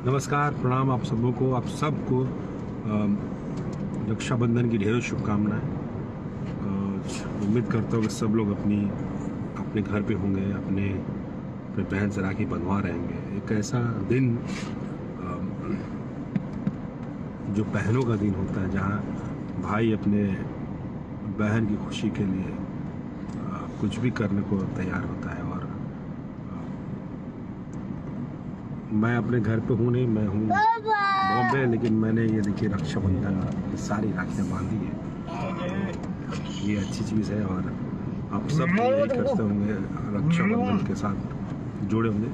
नमस्कार, प्रणाम आप सबको रक्षाबंधन की ढेरों शुभकामनाएं। उम्मीद करता हूँ कि सब लोग अपने घर पे होंगे, अपने अपने बहन से राखी बंधवा रहेंगे। एक ऐसा दिन जो बहनों का दिन होता है, जहाँ भाई अपने बहन की खुशी के लिए कुछ भी करने को तैयार होता है। और मैं अपने घर पे हूँ नहीं, मैं हूँ बॉम्बे, लेकिन मैंने ये देखिए रक्षाबंधन की सारी राखियाँ बांधी है। ये अच्छी चीज़ है और आप सब यही करते होंगे, रक्षाबंधन के साथ जुड़े होंगे।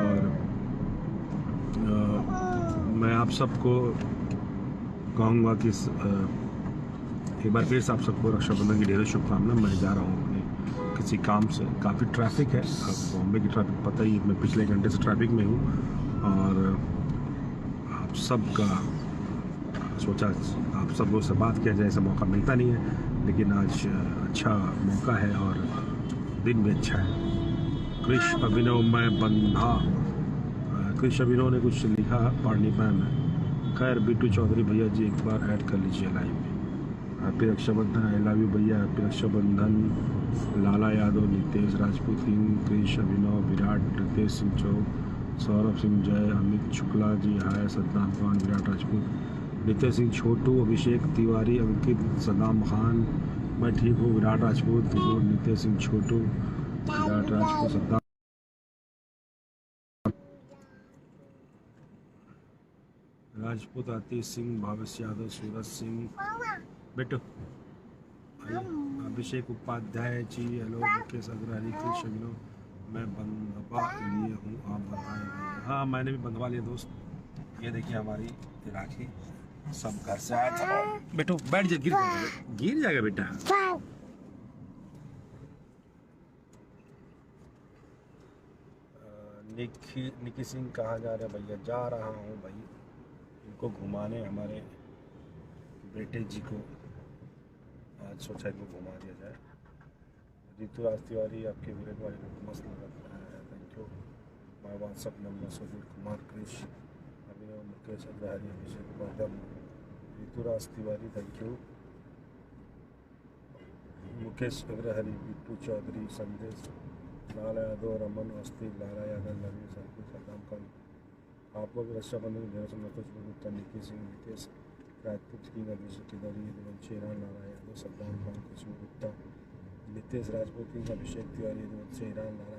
और मैं आप सबको कहूँगा कि एक बार फिर से आप सबको रक्षाबंधन की ढेरों शुभकामनाएं। मैं जा रहा हूँ अपने किसी काम से। काफ़ी ट्रैफिक है, अब बॉम्बे की ट्रैफिक पता ही, मैं पिछले घंटे से ट्रैफिक में हूँ। और आप सबका सोचा आप सब लोग से बात किया जाए, ऐसा मौका मिलता नहीं है, लेकिन आज अच्छा मौका है और दिन भी अच्छा है। कृष अभिनव में बंधा, कृष अभिनव ने कुछ लिखा, पढ़ नहीं पाया मैं। खैर, बिट्टू चौधरी भैया जी एक बार ऐड कर लीजिए लाइव में। Happy Rakshabandhan, I love you भैया, हैप्पी रक्षाबंधन। लाला यादव, नितेश राजपूत, कृष अभिनव, विराट, रितेश सिंह चौक, सौरभ सिंह जय, अमित शुक्ला जी हाय, सद्दाम खान, विराट राजपूत, नितेश सिंह छोटू, अभिषेक तिवारी, अंकित, सद्दाम खान, मैं ठीक हूँ, विराट राजपूत, नितेश सिंह छोटू, विराट राजपूत, सद्दाम राजपूत, आतिश सिंह, भावेश यादव, सूरज सिंह, बेटो अभिषेक उपाध्याय जी, हेलो, मुकेश अग्रवाल, कृष अभिनव, मैं बंधवा लिए हूँ, आप बताएं। हाँ, मैंने भी बंधवा लिया दोस्त। ये देखिए हमारी राखी, सब घर से आया था। बेटो बैठ जा, गिर जाएगा बेटा। निकी सिंह कहाँ जा रहे भैया? जा रहा हूँ भाई, इनको घुमाने, हमारे बेटे जी को आज सोचा इनको घुमा दिया जाए। रितु राज तिवारी, आपके वीरेंद्र वाली को मस्त लगा है, thank you. My WhatsApp number Sujit Kumar, Krish Abhinav, Mukesh Agrahari, Abhishek Vardhan, Rituraj Tiwari, thank you. Mukesh Agrahari, Bittu Chaudhary, Sandesh, Lala Yadav, Raman Awasthi, लाला यादव, नवीन संकुल, सद्दाम खान, आप लोग रक्षाबंधन ढेरों से नतोष गुप्ता, निकी सिंह, नितेश राजपूत, किंग, अभिषेक तिवारी, रघुवंशी, ईरान, लाला यादव, सद्दाम खान, कृष्ण गुप्ता, नितेश राजपूत, किंग, अभिषेक तिवारी, रघुवंशी, ईरान, लाला